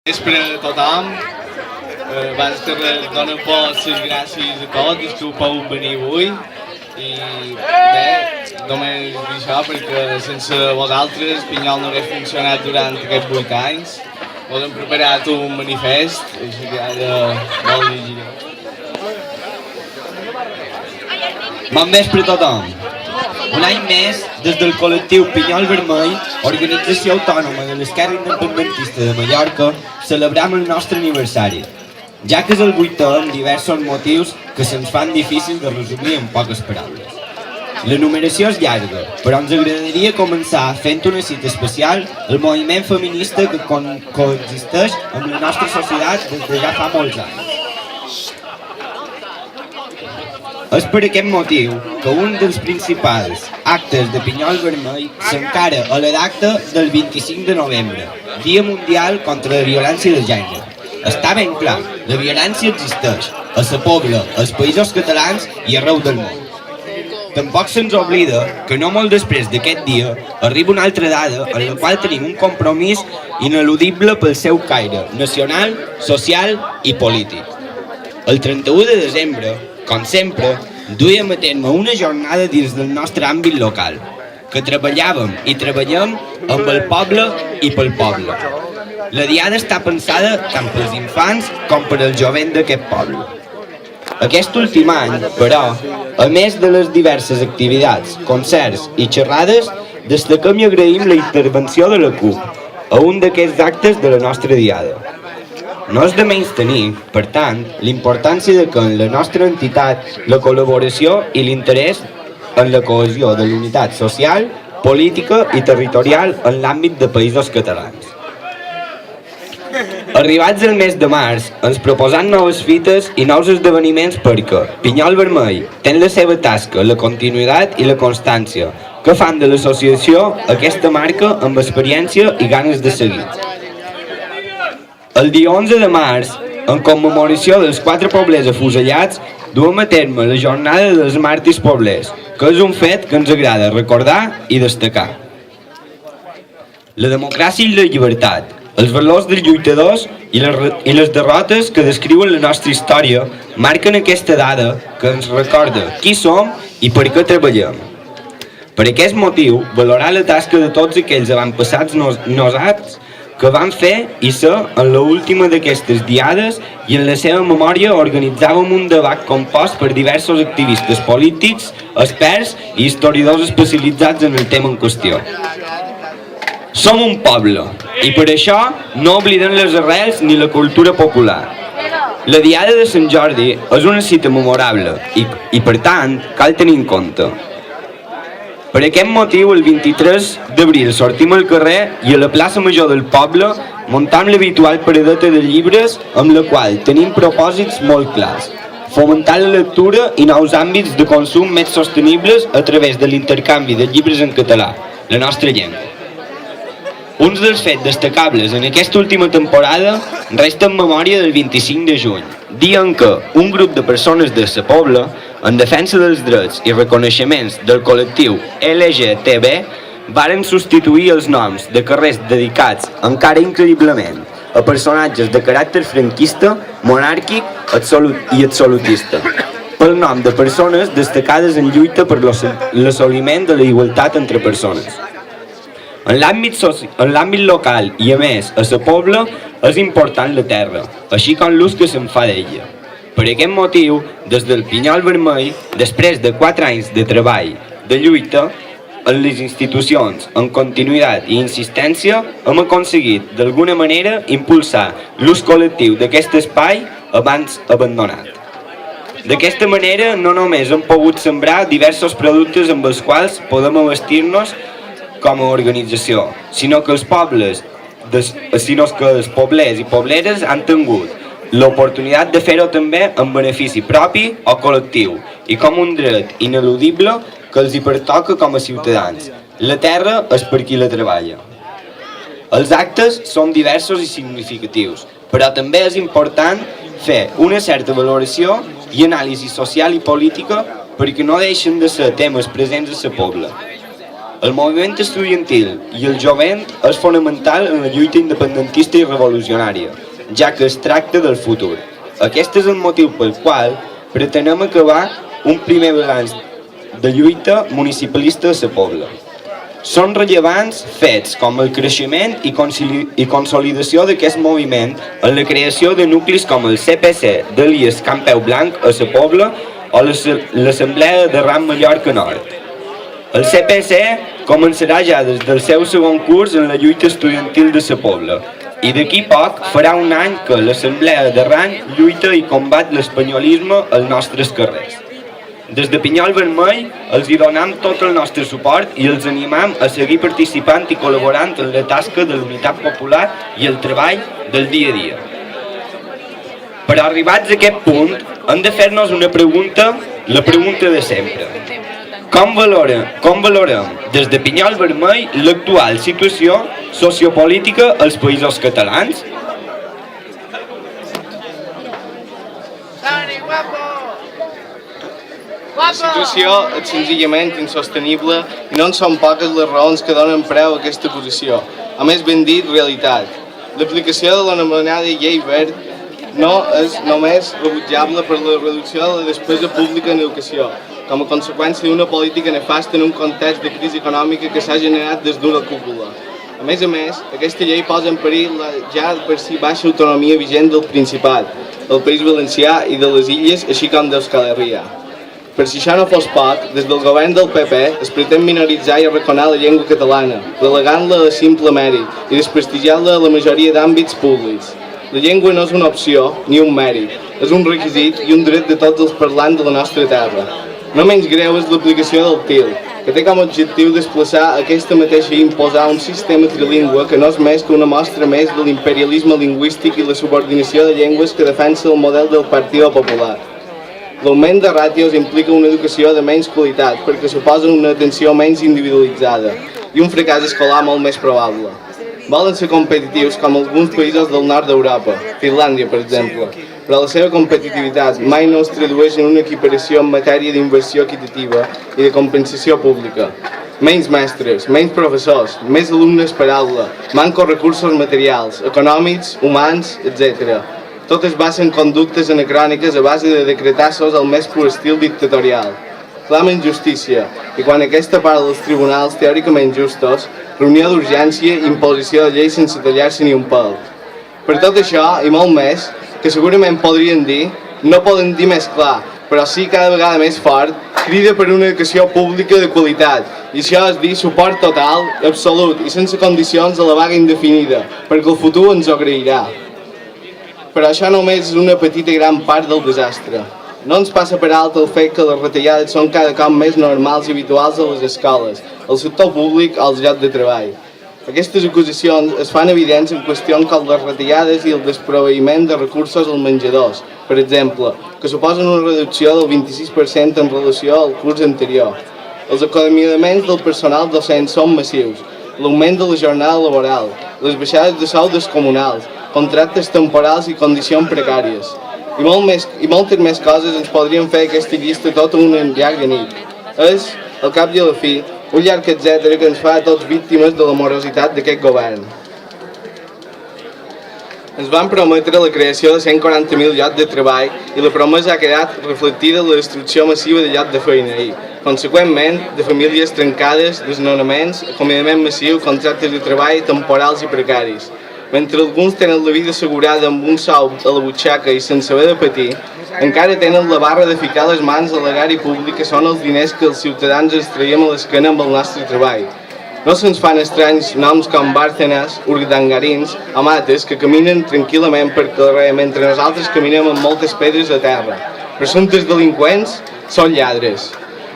Vespre a tothom. Abans de res, dono les gràcies a tots que heu venir avui. I bé, només dir això perquè sense vosaltres Pinyol no hauria funcionat durant aquests 8 anys. Us hem preparat un manifest, així que ara no el llegiré. Bon vespre a tothom. Un any més, des del col·lectiu Pinyol Vermell, organització autònoma de l'esquerra independentista de Mallorca, celebrem el nostre aniversari, ja que és el 8è amb diversos motius que se'ns fan difícils de resumir en poques paraules. L'enumeració és llarga, però ens agradaria començar fent una cita especial al moviment feminista que coexisteix amb la nostra societat des de ja fa molts anys. És per aquest motiu que un dels principals actes de Pinyol Vermell s'encara a la data del 25 de novembre, Dia Mundial contra la Violència de Gènere. Està ben clar, la violència existeix, a la Pobla, als països catalans i arreu del món. Tampoc se'ns oblida que no molt després d'aquest dia arriba una altra dada en la qual tenim un compromís ineludible pel seu caire nacional, social i polític. El 31 de desembre, com sempre, duíem a terme una jornada dins del nostre àmbit local, que treballàvem i treballem amb el poble i pel poble. La diada està pensada tant pels infants com per al jovent d'aquest poble. Aquest últim any, però, a més de les diverses activitats, concerts i xerrades, destaquem i agraïm la intervenció de la CUP a un d'aquests actes de la nostra diada. No és de menys tenir, per tant, l'importància de que en la nostra entitat la col·laboració i l'interès en la cohesió de l'unitat social, política i territorial en l'àmbit de països catalans. Arribats el mes de març, ens proposant noves fites i nous esdeveniments perquè Pinyol Vermell té la seva tasca, la continuïtat i la constància que fan de l'associació aquesta marca amb experiència i ganes de seguir. El dia 11 de març, en commemoració dels 4 poblers afusellats, duem a terme la jornada dels màrtirs poblers, que és un fet que ens agrada recordar i destacar. La democràcia i la llibertat, els valors dels lluitadors i les derrotes que descriuen la nostra història marquen aquesta dada que ens recorda qui som i per què treballem. Per aquest motiu, valorar la tasca de tots aquells avantpassats nosaltres que van fer i ser en l'última d'aquestes diades i en la seva memòria organitzàvem un debat compost per diversos activistes polítics, experts i historiadors especialitzats en el tema en qüestió. Som un poble i per això no oblidem les arrels ni la cultura popular. La Diada de Sant Jordi és una cita memorable i per tant cal tenir en compte. Per aquest motiu, el 23 d'abril sortim al carrer i a la plaça Major del poble muntam l'habitual paradeta de llibres amb la qual tenim propòsits molt clars. Fomentar la lectura i nous àmbits de consum més sostenibles a través de l'intercanvi de llibres en català, la nostra llengua. Uns dels fets destacables en aquesta última temporada resta en memòria del 25 de juny, dia en què un grup de persones de la Pobla, en defensa dels drets i reconeixements del col·lectiu LGTB, varen substituir els noms de carrers dedicats, encara increïblement, a personatges de caràcter franquista, monàrquic i absolutista, pel nom de persones destacades en lluita per l'assoliment de la igualtat entre persones. En l'àmbit local i, a més, a la Pobla és important la terra, així com l'ús que se'n fa d'ella. Per aquest motiu, des del Pinyol Vermell, després de 4 anys de treball, de lluita, en les institucions, en continuïtat i insistència, hem aconseguit, d'alguna manera, impulsar l'ús col·lectiu d'aquest espai abans abandonat. D'aquesta manera, no només hem pogut sembrar diversos productes amb els quals podem abastir-nos com a organització, sinó que els poblers i pobleres han tingut l'oportunitat de fer-ho també en benefici propi o col·lectiu i com un dret ineludible que els hi pertoca com a ciutadans. La terra és per qui la treballa. Els actes són diversos i significatius, però també és important fer una certa valoració i anàlisi social i política perquè no deixen de ser temes presents a la Pobla. El moviment estudiantil i el jovent és fonamental en la lluita independentista i revolucionària, ja que es tracta del futur. Aquest és el motiu pel qual pretenem acabar un primer balanç de lluita municipalista a la Pobla. Són rellevants fets com el creixement i consolidació d'aquest moviment en la creació de nuclis com el CPC d'Elies Campeu Blanc a la Pobla o l'Assemblea de Ram Mallorca Nord. El CPC començarà ja des del seu segon curs en la lluita estudiantil de la Pobla i d'aquí poc farà un any que l'Assemblea de Ram lluita i combat l'espanyolisme als nostres carrers. Des de Pinyol Vermell els hi donem tot el nostre suport i els animem a seguir participant i col·laborant en la tasca de l'unitat popular i el treball del dia a dia. Però arribats a aquest punt, hem de fer-nos una pregunta, la pregunta de sempre. Com valorem des de Pinyol Vermell l'actual situació sociopolítica als països catalans? La situació és senzillament insostenible i no en són poques les raons que donen preu a aquesta posició. A més ben dit, realitat. L'aplicació de l'anomenada llei verd no és només rebutjable per la reducció de la despesa pública en educació, com a conseqüència d'una política nefasta en un context de crisi econòmica que s'ha generat des d'una cúpula. A més, aquesta llei posa en perill la ja per si baixa autonomia vigent del Principat, del País Valencià i de les Illes, així com d'Euskal Herria. Per si això no fos poc, des del govern del PP es pretén minoritzar i arraconar la llengua catalana, relegant-la a simple mèrit i desprestigiant-la a la majoria d'àmbits públics. La llengua no és una opció ni un mèrit, és un requisit i un dret de tots els parlants de la nostra terra. No menys greu és l'aplicació del TIL, que té com a objectiu desplaçar aquesta mateixa i imposar un sistema trilingüe que no és més que una mostra més de l'imperialisme lingüístic i la subordinació de llengües que defensa el model del Partido Popular. L'augment de ràtios implica una educació de menys qualitat perquè suposa una atenció menys individualitzada i un fracàs escolar molt més probable. Volen ser competitius com alguns països del nord d'Europa, Finlàndia per exemple, però la seva competitivitat mai no es tradueix en una equiparació en matèria d'inversió equitativa i de compensació pública. Menys mestres, menys professors, més alumnes per aula, manco recursos materials, econòmics, humans, etc. Tot es basa en conductes anacròniques a base de decretassos al més pur estil dictatorial. Clamen justícia, i quan aquesta part dels tribunals teòricament justos, reunió d'urgència i imposició de lleis sense tallar-se ni un pèl. Per tot això, i molt més, que segurament podrien dir, no poden dir més clar, però sí cada vegada més fort, crida per una educació pública de qualitat, i això és dir suport total, absolut i sense condicions a la vaga indefinida, perquè el futur ens ho agrairà. Però això només és una petita i gran part del desastre. No ens passa per alt el fet que les retallades són cada cop més normals i habituals a les escoles, al sector públic o als llocs de treball. Aquestes acusacions es fan evidents en qüestions com les retallades i el desproveïment de recursos als menjadors, per exemple, que suposen una reducció del 26% en relació al curs anterior. Els acomiadaments del personal docent són massius, l'augment de la jornada laboral, les baixades de sou descomunals, contractes temporals i condicions precàries. I moltes més coses ens podrien fer aquesta llista tota una llarga nit. És, al cap i a la fi, un llarg etcètera que ens fa a tots víctimes de la morositat d'aquest govern. Ens van prometre la creació de 140.000 llocs de treball i la promesa ha quedat reflectida en la destrucció massiva de llocs de feina i, conseqüentment, de famílies trencades, desnonaments, acomiadament massiu, contractes de treball temporals i precaris. Mentre alguns tenen la vida assegurada amb un sou a la butxaca i sense haver de patir, encara tenen la barra de ficar les mans a l'erari públic que són els diners que els ciutadans ens traiem a l'esquena amb el nostre treball. No se'ns fan estranys noms com Bárcenas, Urdangarins o Mates que caminen tranquil·lament per carrer mentre nosaltres caminem amb moltes pedres a terra. Presumptes delinqüents són lladres.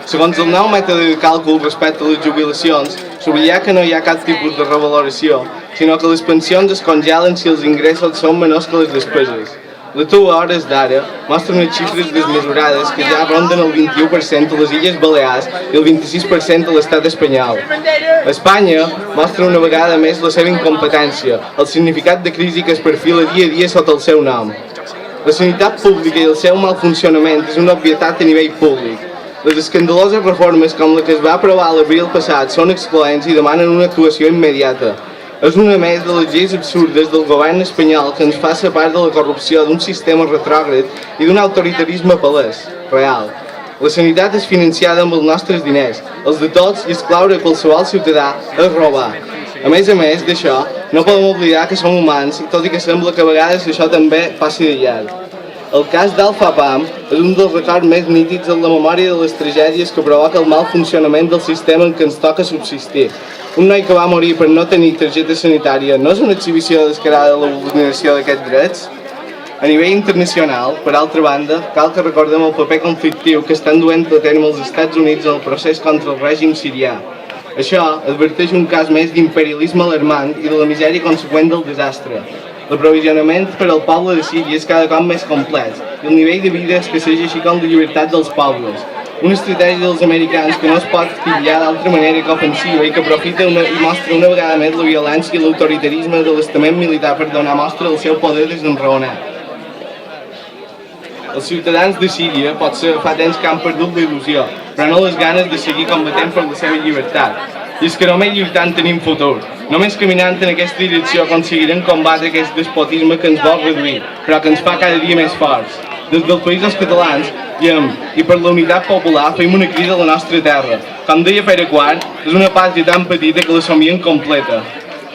Segons el nou mètode de càlcul respecte a les jubilacions, s'oblida que no hi ha cap tipus de revaloració, sinó que les pensions es congelen si els ingressos són menors que les despeses. L'atur a hores d'ara mostra unes xifres desmesurades que ja ronden el 21% a les Illes Balears i el 26% a l'estat espanyol. Espanya mostra una vegada més la seva incompetència, el significat de crisi que es perfila dia a dia sota el seu nom. La sanitat pública i el seu mal funcionament és una obvietat a nivell públic. Les escandaloses reformes com la que es va aprovar a l'abril passat són excloents i demanen una actuació immediata. És una més de les lleis absurdes del govern espanyol que ens fa ser part de la corrupció d'un sistema retrògrad i d'un autoritarisme palès, real. La sanitat és financiada amb els nostres diners, els de tots, i excloure qualsevol ciutadà és robar. A més d'això, no podem oblidar que som humans, tot i que sembla que a vegades això també passi de llarg. El cas d'Alfapam és un dels records més nítids en la memòria de les tragèdies que provoca el mal funcionament del sistema en què ens toca subsistir. Un noi que va morir per no tenir targeta sanitària no és una exhibició descarada de la vulneració d'aquests drets? A nivell internacional, per altra banda, cal que recordem el paper conflictiu que estan duent a terme els Estats Units en el procés contra el règim sirià. Això adverteix un cas més d'imperialisme alarmant i de la misèria conseqüent del desastre. L'aprovisionament per al poble de Síria és cada cop més complex i el nivell de vida escasseja així com la llibertat dels pobles. Una estratègia dels americans que no es pot titllar d'altra manera que ofensiva i que aprofita i mostra una vegada més la violència i l'autoritarisme de l'estament militar per donar mostra del seu poder desenraonat. Els ciutadans de Síria potser fa temps que han perdut la il·lusió, però no les ganes de seguir combatent per la seva llibertat. I és que només lluitant tenim futur. Només caminant en aquesta direcció aconseguirem combatre aquest despotisme que ens vol reduir, però que ens fa cada dia més forts. Des dels països catalans i per la unitat popular fem una crida a la nostra terra. Com deia Pere IV, és una pàtria tan petita que la somiem completa.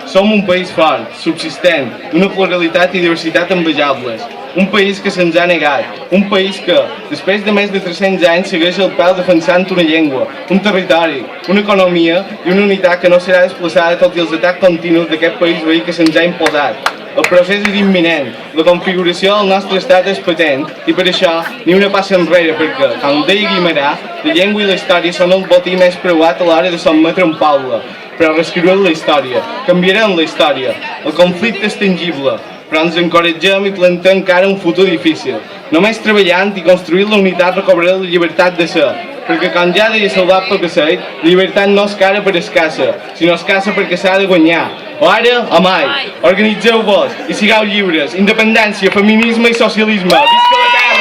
Som un país fort, subsistent, d'una pluralitat i diversitat envejables. Un país que se'ns ha negat, un país que, després de més de 300 anys, segueix al peu defensant una llengua, un territori, una economia i una unitat que no serà desplaçada tot i els atacs continus d'aquest país veí que se'ns ha imposat. El procés és imminent, la configuració del nostre estat és patent i per això ni una passa enrere perquè, com deia Guimerà, la llengua i la història són el botí més preuat a l'hora de sotmetre un poble. Però reescriurem la història, canviarem la història, el conflicte és tangible, però ens encoratgem i plantem encara un futur difícil. Només treballant i construint la unitat recobrarem la llibertat de ser, perquè com ja deia Salvat Papasseit, la llibertat no és cara per escassa, sinó escassa perquè s'ha de guanyar. O ara o mai. Organitzeu-vos i sigueu lliures. Independència, feminisme i socialisme. Visca la terra!